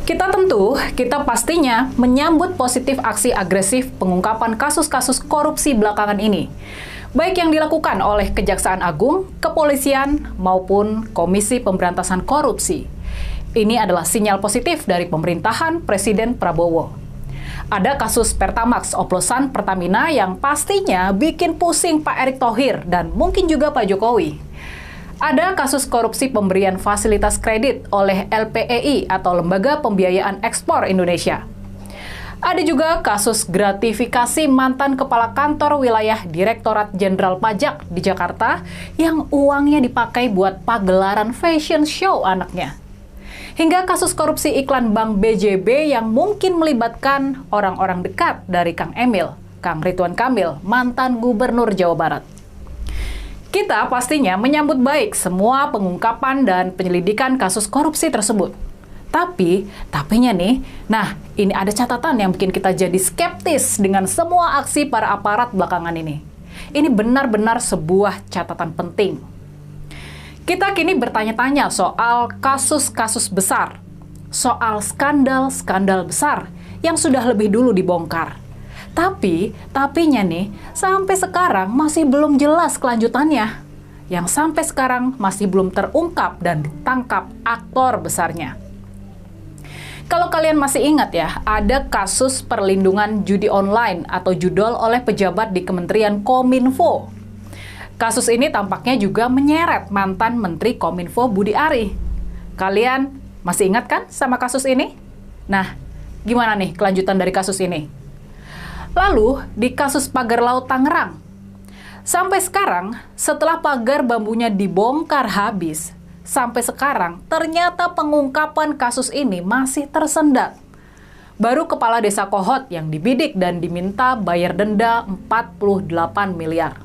Kita pastinya menyambut positif aksi agresif pengungkapan kasus-kasus korupsi belakangan ini, baik yang dilakukan oleh Kejaksaan Agung, Kepolisian, maupun Komisi Pemberantasan Korupsi. Ini adalah sinyal positif dari pemerintahan Presiden Prabowo. Ada kasus Pertamax oplosan Pertamina yang pastinya bikin pusing Pak Erick Thohir dan mungkin juga Pak Jokowi. Ada kasus korupsi pemberian fasilitas kredit oleh LPEI atau Lembaga Pembiayaan Ekspor Indonesia. Ada juga kasus gratifikasi mantan Kepala Kantor Wilayah Direktorat Jenderal Pajak di Jakarta yang uangnya dipakai buat pagelaran fashion show anaknya. Hingga kasus korupsi iklan Bank BJB yang mungkin melibatkan orang-orang dekat dari Kang Emil, Kang Ridwan Kamil, mantan Gubernur Jawa Barat. Kita pastinya menyambut baik semua pengungkapan dan penyelidikan kasus korupsi tersebut. Tapinya nih, ini ada catatan yang bikin kita jadi skeptis dengan semua aksi para aparat belakangan ini. Ini benar-benar sebuah catatan penting. Kita kini bertanya-tanya soal kasus-kasus besar, soal skandal-skandal besar yang sudah lebih dulu dibongkar. Tapinya nih, sampai sekarang masih belum jelas kelanjutannya. Yang sampai sekarang masih belum terungkap dan ditangkap aktor besarnya. Kalau kalian masih ingat ya, ada kasus perlindungan judi online atau judol oleh pejabat di Kementerian Kominfo. Kasus ini tampaknya juga menyeret mantan Menteri Kominfo Budi Ari. Kalian masih ingat kan sama kasus ini? Nah, gimana nih kelanjutan dari kasus ini? Lalu, di kasus pagar laut Tangerang. Sampai sekarang, setelah pagar bambunya dibongkar habis, sampai sekarang ternyata pengungkapan kasus ini masih tersendat. Baru Kepala Desa Kohot yang dibidik dan diminta bayar denda 48 miliar.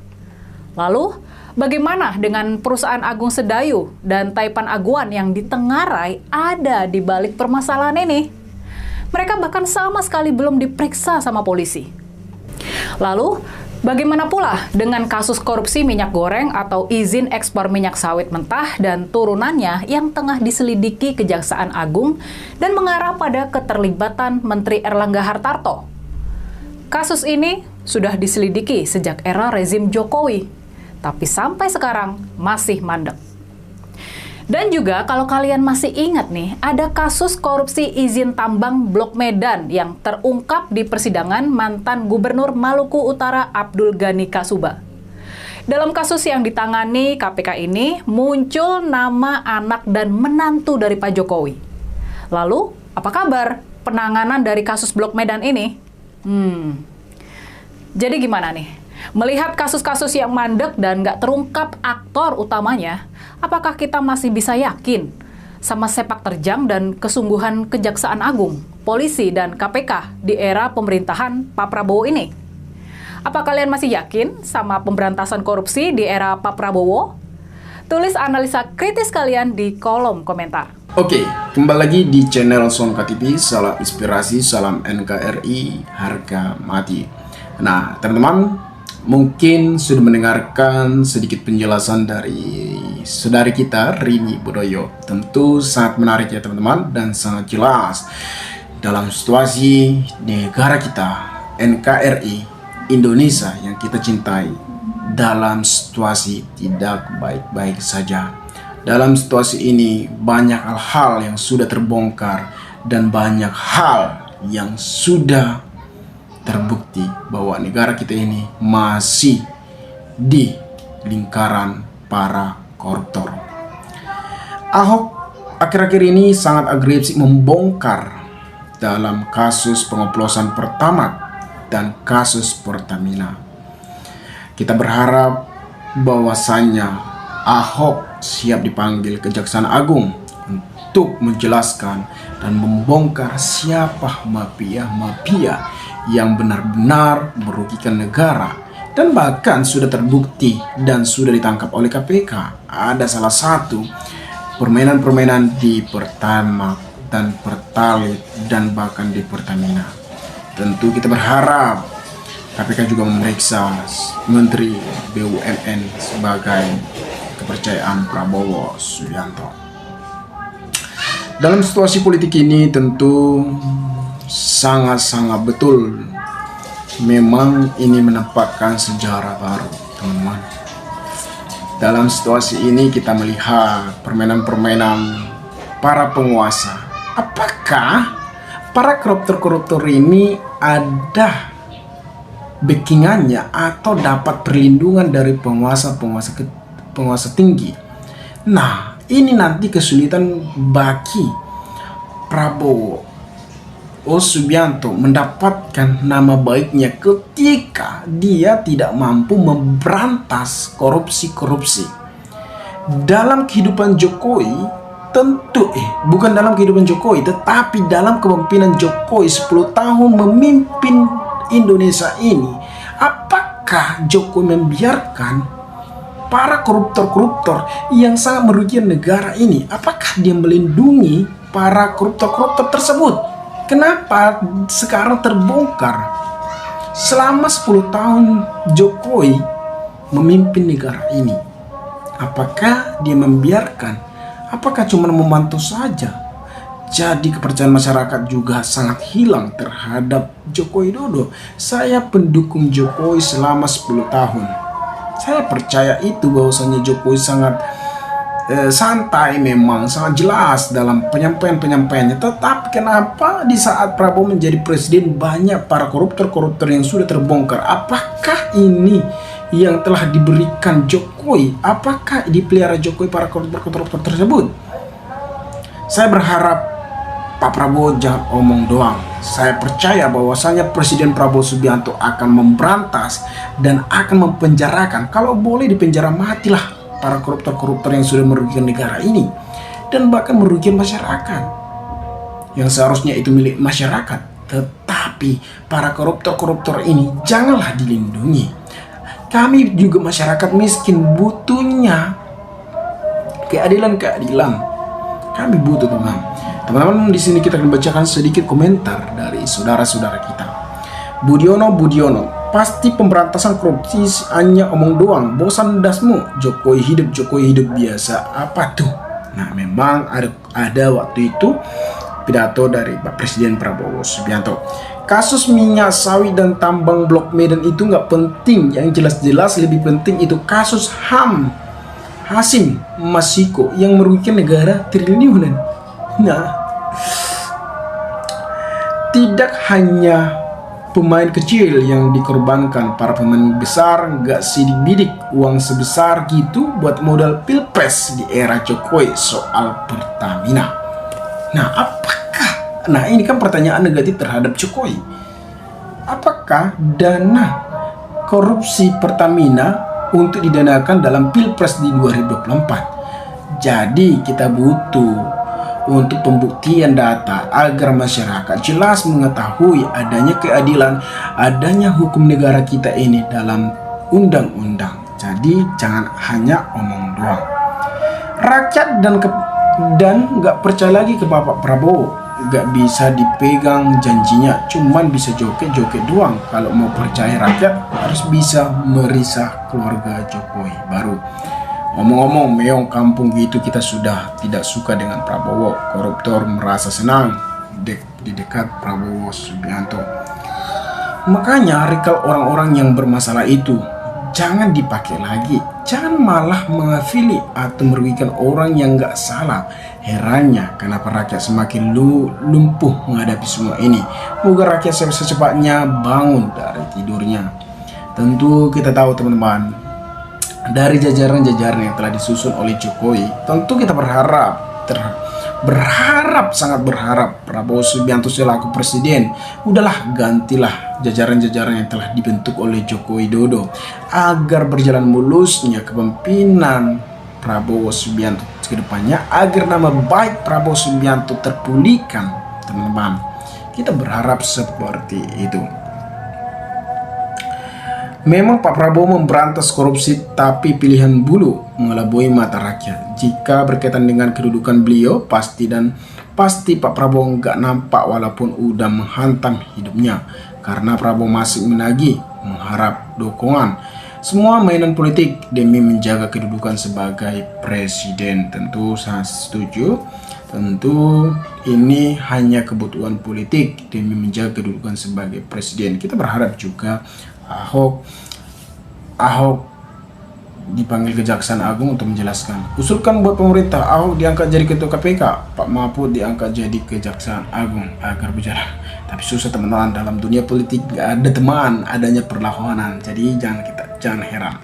Lalu, bagaimana dengan Perusahaan Agung Sedayu dan Taipan Aguan yang ditengarai ada di balik permasalahan ini? Mereka bahkan sama sekali belum diperiksa sama polisi. Lalu, bagaimana pula dengan kasus korupsi minyak goreng atau izin ekspor minyak sawit mentah dan turunannya yang tengah diselidiki Kejaksaan Agung dan mengarah pada keterlibatan Menteri Erlangga Hartarto? Kasus ini sudah diselidiki sejak era rezim Jokowi, tapi sampai sekarang masih mandek. Dan juga kalau kalian masih ingat nih, ada kasus korupsi izin tambang Blok Medan yang terungkap di persidangan mantan Gubernur Maluku Utara Abdul Ghani Kasuba. Dalam kasus yang ditangani KPK ini, muncul nama anak dan menantu dari Pak Jokowi. Lalu, apa kabar penanganan dari kasus Blok Medan ini? Jadi gimana nih? Melihat kasus-kasus yang mandek dan nggak terungkap aktor utamanya, apakah kita masih bisa yakin sama sepak terjang dan kesungguhan Kejaksaan Agung, polisi, dan KPK di era pemerintahan Pak Prabowo ini? Apa kalian masih yakin sama pemberantasan korupsi di era Pak Prabowo? Tulis analisa kritis kalian di kolom komentar. Oke, kembali lagi di channel Sonka TV, salam inspirasi, salam NKRI, harga mati. Nah, teman-teman, mungkin sudah mendengarkan sedikit penjelasan dari saudari kita Rini Bodoyo. Tentu sangat menarik ya teman-teman dan sangat jelas dalam situasi negara kita NKRI Indonesia yang kita cintai dalam situasi tidak baik-baik saja. Dalam situasi ini banyak hal-hal yang sudah terbongkar dan banyak hal yang sudah terbukti bahwa negara kita ini masih di lingkaran para koruptor. Ahok akhir-akhir ini sangat agresif membongkar dalam kasus pengoplosan Pertamax dan kasus Pertamina. Kita berharap bahwasannya Ahok siap dipanggil Kejaksaan Agung untuk menjelaskan dan membongkar siapa mafia-mafia yang benar-benar merugikan negara dan bahkan sudah terbukti dan sudah ditangkap oleh KPK. Ada salah satu permainan-permainan di Pertamax dan Pertalite dan bahkan di Pertamina. Tentu kita berharap KPK juga memeriksa Menteri BUMN sebagai kepercayaan Prabowo Subianto. Dalam situasi politik ini tentu sangat-sangat betul memang ini menampakkan sejarah baru, teman-teman. Dalam situasi ini kita melihat permainan-permainan para penguasa. Apakah para koruptor-koruptor ini ada backingannya atau dapat perlindungan dari penguasa tinggi? Nah, ini nanti kesulitan bagi Prabowo Subianto mendapatkan nama baiknya ketika dia tidak mampu memberantas korupsi-korupsi. Dalam kehidupan Jokowi, tentu bukan dalam kehidupan Jokowi, tetapi dalam kepemimpinan Jokowi 10 tahun memimpin Indonesia ini, apakah Jokowi membiarkan para koruptor-koruptor yang sangat merugikan negara ini? Apakah dia melindungi para koruptor-koruptor tersebut? Kenapa sekarang terbongkar? Selama 10 tahun Jokowi memimpin negara ini, apakah dia membiarkan? Apakah cuma membantu saja? Jadi kepercayaan masyarakat juga sangat hilang terhadap Joko Widodo. Saya pendukung Jokowi selama 10 tahun. Saya percaya itu bahwasanya Jokowi sangat santai, memang sangat jelas dalam penyampaiannya. Tetapi kenapa di saat Prabowo menjadi presiden banyak para koruptor-koruptor yang sudah terbongkar? Apakah ini yang telah diberikan Jokowi? Apakah dipelihara Jokowi para koruptor-koruptor tersebut? Saya berharap Pak Prabowo jangan omong doang. Saya percaya bahwasanya Presiden Prabowo Subianto akan memberantas dan akan mempenjarakan, kalau boleh dipenjara matilah, para koruptor-koruptor yang sudah merugikan negara ini dan bahkan merugikan masyarakat yang seharusnya itu milik masyarakat. Tetapi para koruptor-koruptor ini janganlah dilindungi. Kami juga masyarakat miskin butuhnya keadilan. Kami butuh, teman-teman. Di sini kita akan bacakan sedikit komentar dari saudara-saudara kita. Budiono, pasti pemberantasan korupsi hanya omong doang, bosan dasmu, Jokowi hidup biasa. Apa tuh? Nah, memang ada waktu itu pidato dari Pak Presiden Prabowo Subianto. Kasus minyak sawit dan tambang Blok Medan itu nggak penting, yang jelas-jelas lebih penting itu kasus HAM Hasim Masiko yang merugikan negara triliunan. Nah, tidak hanya pemain kecil yang dikorbankan, para pemain besar nggak sidik-bidik uang sebesar gitu buat modal pilpres di era Jokowi soal Pertamina. Nah, ini kan pertanyaan negatif terhadap Jokowi. Apakah dana korupsi Pertamina untuk didanakan dalam pilpres di 2024? Jadi kita butuh untuk pembuktian data agar masyarakat jelas mengetahui adanya keadilan, adanya hukum negara kita ini dalam undang-undang. Jadi jangan hanya omong doang. Rakyat dan nggak percaya lagi ke Bapak Prabowo, nggak bisa dipegang janjinya, cuman bisa joget-joget doang. Kalau mau percaya rakyat harus bisa merisah keluarga Jokowi baru. Ngomong-ngomong, meong kampung gitu, kita sudah tidak suka dengan Prabowo. Koruptor merasa senang di dekat Prabowo Subianto. Makanya recall orang-orang yang bermasalah itu jangan dipakai lagi. Jangan malah mengafili atau merugikan orang yang gak salah. Herannya kenapa rakyat semakin lumpuh menghadapi semua ini. Moga rakyat secepatnya bangun dari tidurnya. Tentu kita tahu, teman-teman, dari jajaran-jajaran yang telah disusun oleh Jokowi, tentu kita sangat berharap Prabowo Subianto selaku presiden, udahlah gantilah jajaran-jajaran yang telah dibentuk oleh Joko Widodo agar berjalan mulusnya kepemimpinan Prabowo Subianto ke depannya, agar nama baik Prabowo Subianto terpulihkan, teman-teman. Kita berharap seperti itu. Memang Pak Prabowo memberantas korupsi, tapi pilihan bulu mengelabui mata rakyat. Jika berkaitan dengan kedudukan beliau, pasti Pak Prabowo nggak nampak walaupun udah menghantam hidupnya. Karena Prabowo masih menagih, mengharap dukungan. Semua mainan politik demi menjaga kedudukan sebagai presiden. Tentu saya setuju. Tentu ini hanya kebutuhan politik demi menjaga kedudukan sebagai presiden. Kita berharap juga Ahok dipanggil Kejaksaan Agung untuk menjelaskan. Usulkan buat pemerintah Ahok diangkat jadi ketua KPK, Pak Mahfud diangkat jadi Kejaksaan Agung agar bicara. Tapi susah teman-teman, dalam dunia politik gak ada teman, adanya perlawanan. Jadi jangan heran.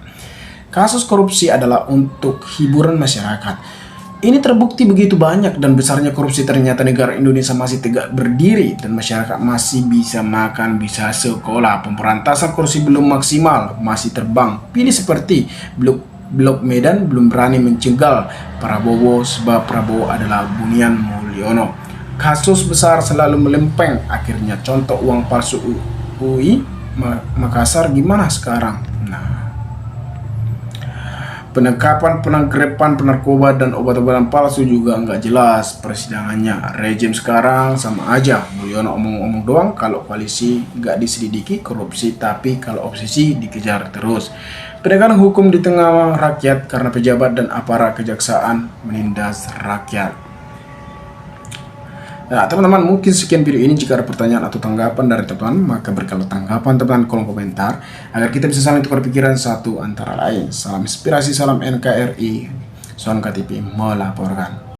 Kasus korupsi adalah untuk hiburan masyarakat. Ini terbukti begitu banyak dan besarnya korupsi, ternyata negara Indonesia masih tegak berdiri dan masyarakat masih bisa makan, bisa sekolah. Pemberantasan korupsi belum maksimal, masih terbang. Pilih seperti Blok Medan belum berani mencegal Prabowo sebab Prabowo adalah Bunian Mulyono. Kasus besar selalu melempeng, akhirnya contoh uang palsu UI Makassar gimana sekarang? Penangkapan, penangkapan penarkoba dan obat-obatan palsu juga nggak jelas persidangannya. Rejim sekarang sama aja, Mulyono omong-omong doang. Kalau koalisi nggak diselidiki korupsi, tapi kalau oposisi dikejar terus. Penegakan hukum di tengah rakyat karena pejabat dan aparat kejaksaan menindas rakyat. Nah, teman-teman, mungkin sekian video ini. Jika ada pertanyaan atau tanggapan dari teman-teman, maka berikanlah tanggapan teman-teman kolom komentar agar kita bisa saling tukar pikiran satu antara lain. Salam inspirasi, salam NKRI, Son KTP melaporkan.